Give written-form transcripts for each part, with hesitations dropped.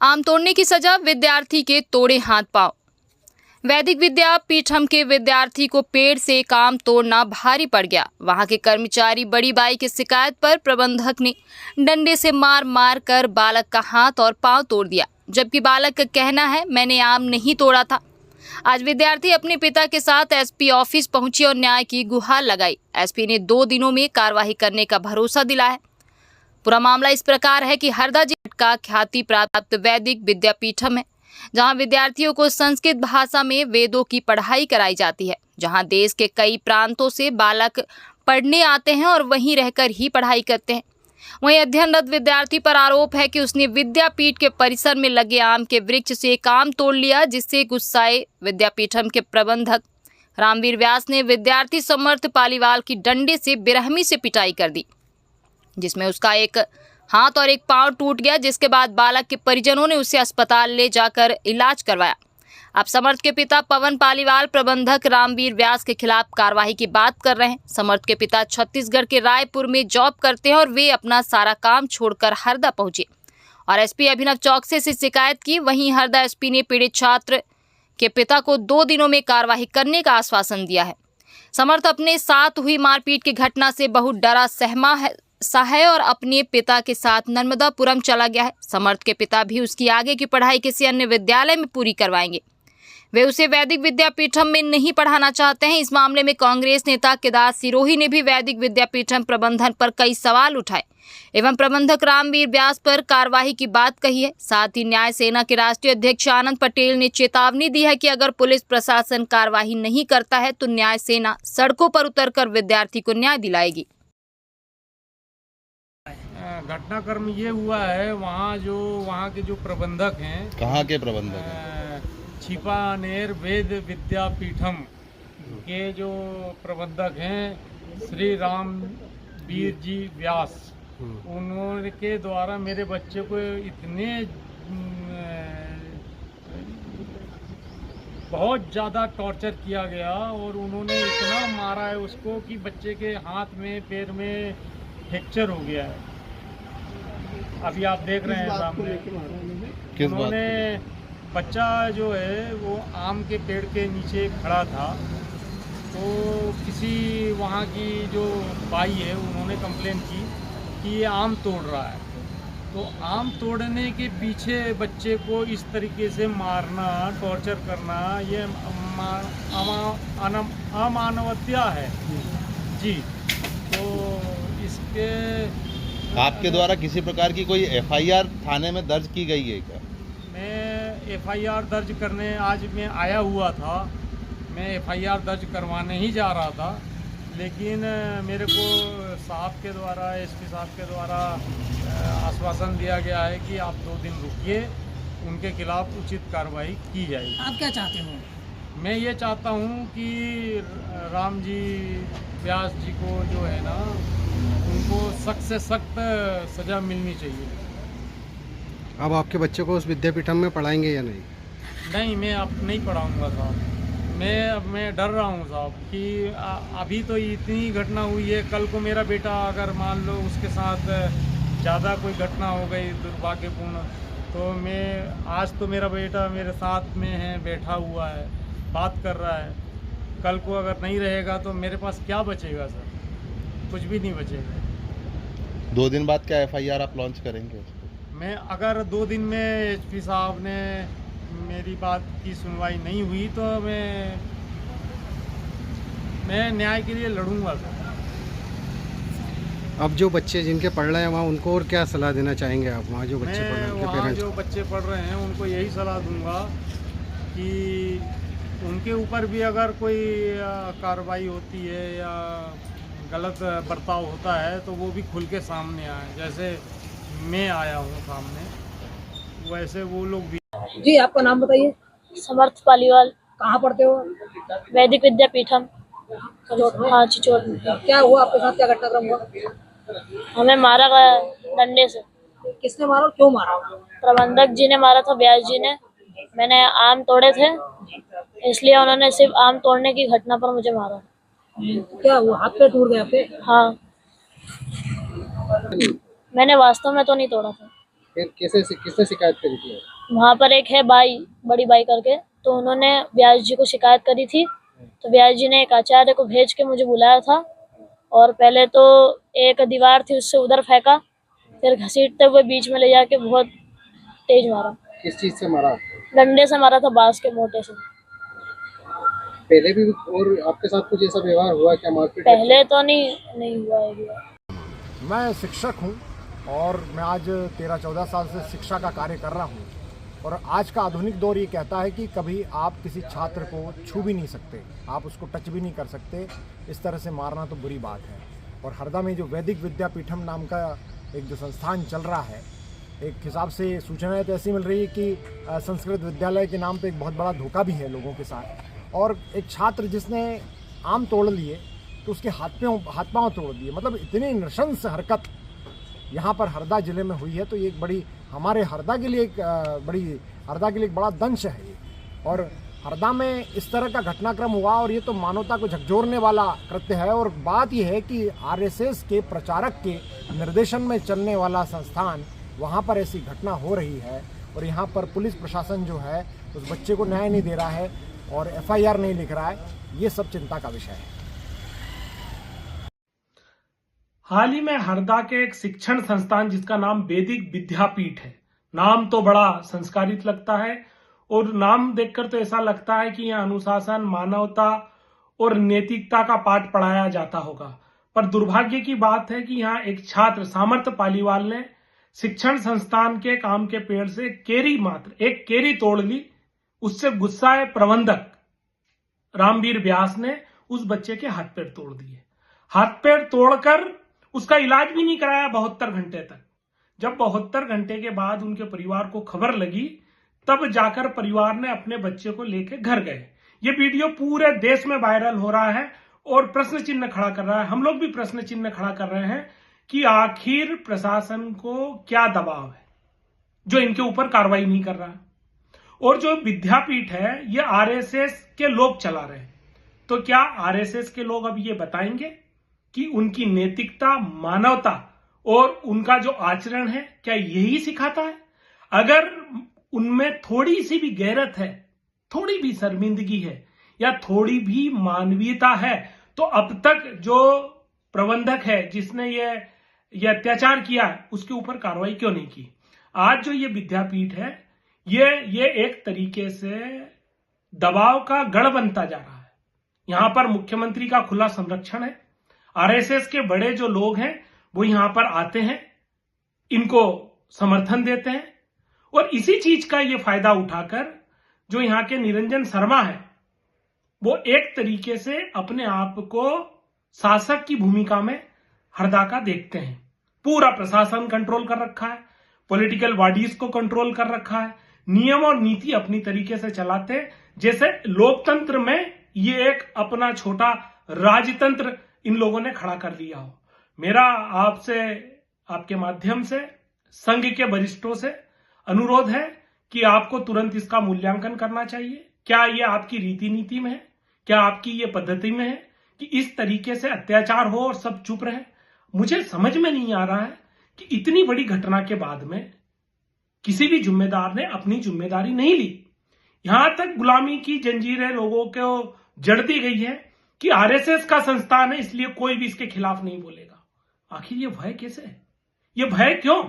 आम तोड़ने की सजा, विद्यार्थी के तोड़े हाथ पांव। वैदिक विद्यापीठम के विद्यार्थी को पेड़ से एक आम तोड़ना भारी पड़ गया। वहां के कर्मचारी बड़ी बाई की शिकायत पर प्रबंधक ने डंडे से मार मार कर बालक का हाथ और पांव तोड़ दिया, जबकि बालक का कहना है, मैंने आम नहीं तोड़ा था। आज विद्यार्थी अपने पिता के साथ एसपी ऑफिस पहुंची और न्याय की गुहार लगाई। एसपी ने 2 दिनों में कार्रवाई करने का भरोसा दिलाया। पूरा मामला इस प्रकार है कि हरदा जिले का ख्याति प्राप्त वैदिक विद्यापीठम है, जहां विद्यार्थियों को संस्कृत भाषा में वेदों की पढ़ाई कराई जाती है। जहां देश के कई प्रांतों से बालक पढ़ने आते हैं और वहीं रहकर ही पढ़ाई करते हैं। वहीं अध्ययनरत विद्यार्थी पर आरोप है कि उसने विद्यापीठ के परिसर में लगे आम के वृक्ष से एक आम तोड़ लिया, जिससे गुस्साए विद्यापीठम के प्रबंधक रामवीर व्यास ने विद्यार्थी समर्थ पालीवाल की डंडे से बेरहमी से पिटाई कर दी, जिसमें उसका एक हाथ और एक पांव टूट गया। जिसके बाद बालक के परिजनों ने उसे अस्पताल ले जाकर इलाज करवाया। अब समर्थ के पिता पवन पालीवाल प्रबंधक रामवीर व्यास के खिलाफ कार्रवाई की बात कर रहे हैं। समर्थ के पिता छत्तीसगढ़ के रायपुर में जॉब करते हैं और वे अपना सारा काम छोड़कर हरदा पहुंचे और एसपी अभिनव चौकसे से शिकायत की। वहीं हरदा एसपी ने पीड़ित छात्र के पिता को 2 दिनों में कार्रवाई करने का आश्वासन दिया है। समर्थ अपने साथ हुई मारपीट की घटना से बहुत डरा सहमा है और अपने पिता के साथ नर्मदापुरम चला गया है। समर्थ के पिता भी उसकी आगे की पढ़ाई किसी अन्य विद्यालय में पूरी करवाएंगे। वे उसे वैदिक विद्यापीठम में नहीं पढ़ाना चाहते हैं। इस मामले में कांग्रेस नेता केदार सिरोही ने भी वैदिक विद्यापीठम प्रबंधन पर कई सवाल उठाए एवं प्रबंधक रामवीर व्यास पर कार्रवाई की बात कही है। साथ ही न्याय सेना के राष्ट्रीय अध्यक्ष आनंद पटेल ने चेतावनी दी है कि अगर पुलिस प्रशासन कार्रवाई नहीं करता है तो न्याय सेना सड़कों पर उतरकर विद्यार्थी को न्याय दिलाएगी। घटनाक्रम ये हुआ है, वहाँ के जो प्रबंधक हैं, कहाँ के प्रबंधक हैं? छिपानेर वेद विद्यापीठम के जो प्रबंधक हैं श्री रामवीर जी व्यास, उनके द्वारा मेरे बच्चे को इतने बहुत ज़्यादा टॉर्चर किया गया और उन्होंने इतना मारा है उसको कि बच्चे के हाथ में पैर में फ्रैक्चर हो गया है। अभी आप देख रहे हैं सामने। उन्होंने बच्चा जो है वो आम के पेड़ के नीचे खड़ा था, तो किसी वहाँ की जो बाई है उन्होंने कंप्लेन की कि ये आम तोड़ रहा है। तो आम तोड़ने के पीछे बच्चे को इस तरीके से मारना, टॉर्चर करना, ये अमानवीय है जी। तो इसके आपके द्वारा किसी प्रकार की कोई एफआईआर थाने में दर्ज की गई है क्या? मैं एफआईआर दर्ज करने आज मैं आया हुआ था। मैं एफआईआर दर्ज करवाने ही जा रहा था, लेकिन मेरे को साहब के द्वारा, एसपी साहब के द्वारा आश्वासन दिया गया है कि आप 2 दिन रुकिए, उनके खिलाफ उचित कार्रवाई की जाएगी। आप क्या चाहते हो? मैं ये चाहता हूँ कि राम जी व्यास जी को जो है ना, उनको सख्त से सख्त सज़ा मिलनी चाहिए। अब आपके बच्चे को उस विद्यापीठम में पढ़ाएंगे या नहीं? नहीं, मैं अब नहीं पढ़ाऊँगा साहब। मैं डर रहा हूँ साहब कि अभी तो इतनी घटना हुई है, कल को मेरा बेटा अगर मान लो उसके साथ ज़्यादा कोई घटना हो गई दुर्भाग्यपूर्ण, तो मैं आज तो मेरा बेटा मेरे साथ में है, बैठा हुआ है, बात कर रहा है। कल को अगर नहीं रहेगा तो मेरे पास क्या बचेगा सर? कुछ भी नहीं बचेगा। 2 दिन बाद क्या एफआईआर आप लॉन्च करेंगे? मैं अगर 2 दिन में एसपी साहब ने मेरी बात की सुनवाई नहीं हुई तो मैं न्याय के लिए लड़ूंगा सर। अब जो बच्चे जिनके पढ़ रहे हैं वहाँ, उनको और क्या सलाह देना चाहेंगे आप? वहाँ जो बच्चे पढ़ रहे हैं, उनके पेरेंट्स, जो बच्चे पढ़ रहे हैं उनको यही सलाह दूंगा कि उनके ऊपर भी अगर कोई कार्रवाई होती है या गलत बर्ताव होता है तो वो भी खुल के सामने आए। जैसे मैं आया हूँ सामने, वैसे वो लोग भी। जी, आपका नाम बताइए। समर्थ पालीवाल। कहाँ पढ़ते हो? वैदिक विद्यापीठम। हाँ, चिचोट में। क्या हुआ आपके साथ? क्या घटनाक्रम हुआ? हमें मारा गया डंडे से। किसने मारा और क्यों मारा? प्रबंधक जी ने मारा था, व्यास जी ने। मैंने आम तोड़े थे, इसलिए उन्होंने सिर्फ आम तोड़ने की घटना पर मुझे मारा। क्या हुआ? हाथ पे टूट गया आपके? हाँ, मैंने वास्तव में तो नहीं तोड़ा था। फिर किसने शिकायत करी थी? वहाँ पर एक है बाई, बड़ी बाई करके, तो उन्होंने व्यास जी को शिकायत करी थी। तो व्यास जी ने एक आचार्य को भेज के मुझे बुलाया था, और पहले तो एक दीवार थी उससे उधर फेंका, फिर घसीटते हुए बीच में ले जाके बहुत तेज मारा। किस चीज से मारा? डंडे से मारा था, बांस के मोटे से। पहले भी और आपके साथ कुछ ऐसा व्यवहार हुआ क्या, मारपीट? पहले तो नहीं हुआ है। मैं शिक्षक हूं और मैं आज 13-14 साल से शिक्षा का कार्य कर रहा हूं, और आज का आधुनिक दौर ये कहता है कि कभी आप किसी छात्र को छू भी नहीं सकते, आप उसको टच भी नहीं कर सकते। इस तरह से मारना तो बुरी बात है। और हरदा में जो वैदिक विद्यापीठम नाम का एक जो संस्थान चल रहा है, एक हिसाब से सूचनाएं तो ऐसी मिल रही है कि संस्कृत विद्यालय के नाम पे एक बहुत बड़ा धोखा भी है लोगों के साथ। और एक छात्र जिसने आम तोड़ लिए तो उसके हाथ पांव तोड़ दिए, मतलब इतनी नृशंस हरकत यहाँ पर हरदा जिले में हुई है। तो ये एक बड़ी हमारे हरदा के लिए एक बड़ा दंश है ये। और हरदा में इस तरह का घटनाक्रम हुआ, और ये तो मानवता को झकझोरने वाला कृत्य है। और बात यह है कि आरएसएस के प्रचारक के निर्देशन में चलने वाला संस्थान, वहाँ पर ऐसी घटना हो रही है, और यहाँ पर पुलिस प्रशासन जो है उस बच्चे को न्याय नहीं दे रहा है और एफआईआर नहीं लिख रहा है। ये सब चिंता का विषय है। हाल ही में हरदा के एक शिक्षण संस्थान जिसका नाम वैदिक विद्यापीठ है, नाम तो बड़ा संस्कारित लगता है, और नाम देखकर तो ऐसा लगता है कि यहाँ अनुशासन, मानवता और नैतिकता का पाठ पढ़ाया जाता होगा। पर दुर्भाग्य की बात है कि यहाँ एक छात्र सामर्थ्य पालीवाल ने शिक्षण संस्थान के काम के पेड़ से एक केरी तोड़ ली। उससे गुस्साए प्रबंधक रामवीर व्यास ने उस बच्चे के हाथ पैर तोड़ दिए। हाथ पैर तोड़कर उसका इलाज भी नहीं कराया 72 घंटे तक। जब 72 घंटे के बाद उनके परिवार को खबर लगी, तब जाकर परिवार ने अपने बच्चे को लेकर घर गए। ये वीडियो पूरे देश में वायरल हो रहा है और प्रश्न चिन्ह खड़ा कर रहा है। हम लोग भी प्रश्न चिन्ह खड़ा कर रहे हैं कि आखिर प्रशासन को क्या दबाव है जो इनके ऊपर कार्रवाई नहीं कर रहा। और जो विद्यापीठ है ये आरएसएस के लोग चला रहे हैं, तो क्या आरएसएस के लोग अब ये बताएंगे कि उनकी नैतिकता, मानवता और उनका जो आचरण है क्या यही सिखाता है? अगर उनमें थोड़ी सी भी गैरत है, थोड़ी भी शर्मिंदगी है या थोड़ी भी मानवीयता है, तो अब तक जो प्रबंधक है जिसने ये अत्याचार किया है उसके ऊपर कार्रवाई क्यों नहीं की? आज जो ये विद्यापीठ है ये एक तरीके से दबाव का गढ़ बनता जा रहा है। यहां पर मुख्यमंत्री का खुला संरक्षण है। आरएसएस के बड़े जो लोग हैं वो यहां पर आते हैं, इनको समर्थन देते हैं, और इसी चीज का ये फायदा उठाकर जो यहां के निरंजन शर्मा है वो एक तरीके से अपने आप को शासक की भूमिका में हरदा का देखते हैं। पूरा प्रशासन कंट्रोल कर रखा है, पॉलिटिकल बॉडीज को कंट्रोल कर रखा है, नियम और नीति अपनी तरीके से चलाते, जैसे लोकतंत्र में ये एक अपना छोटा राजतंत्र इन लोगों ने खड़ा कर लिया हो। मेरा आपसे, आपके माध्यम से संघ के वरिष्ठों से अनुरोध है कि आपको तुरंत इसका मूल्यांकन करना चाहिए। क्या ये आपकी रीति नीति में है? क्या आपकी ये पद्धति में है कि इस तरीके से अत्याचार हो और सब चुप रहे? मुझे समझ में नहीं आ रहा है कि इतनी बड़ी घटना के बाद में किसी भी जिम्मेदार ने अपनी जिम्मेदारी नहीं ली। यहां तक गुलामी की जंजीरें लोगों को जड़ दी गई है कि आरएसएस का संस्थान है इसलिए कोई भी इसके खिलाफ नहीं बोलेगा। आखिर ये भय कैसे है? ये भय क्यों?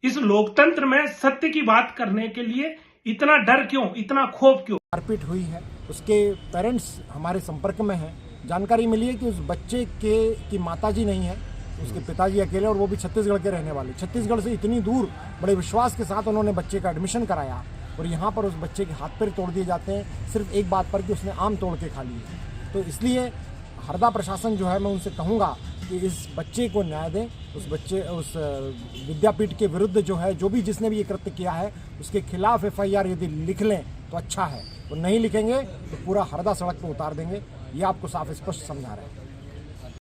इस लोकतंत्र में सत्य की बात करने के लिए इतना डर क्यों, इतना खौफ क्यों? मारपीट हुई है, उसके पेरेंट्स हमारे संपर्क में हैं। जानकारी मिली है कि उस बच्चे की माताजी नहीं है, उसके पिताजी अकेले, और वो भी छत्तीसगढ़ के रहने वाले। छत्तीसगढ़ से इतनी दूर बड़े विश्वास के साथ उन्होंने बच्चे का एडमिशन कराया, और यहाँ पर उस बच्चे के हाथ पैर तोड़ दिए जाते हैं सिर्फ एक बात पर कि उसने आम तोड़ के खा ली है। तो इसलिए हरदा प्रशासन जो है, मैं उनसे कहूँगा कि इस बच्चे को न्याय दें। उस विद्यापीठ के विरुद्ध जो है, जो भी जिसने भी ये कृत्य किया है उसके खिलाफ एफआईआर यदि लिख लें तो अच्छा है, और नहीं लिखेंगे तो पूरा हरदा सड़क पर उतार देंगे। ये आपको साफ स्पष्ट समझा रहे हैं।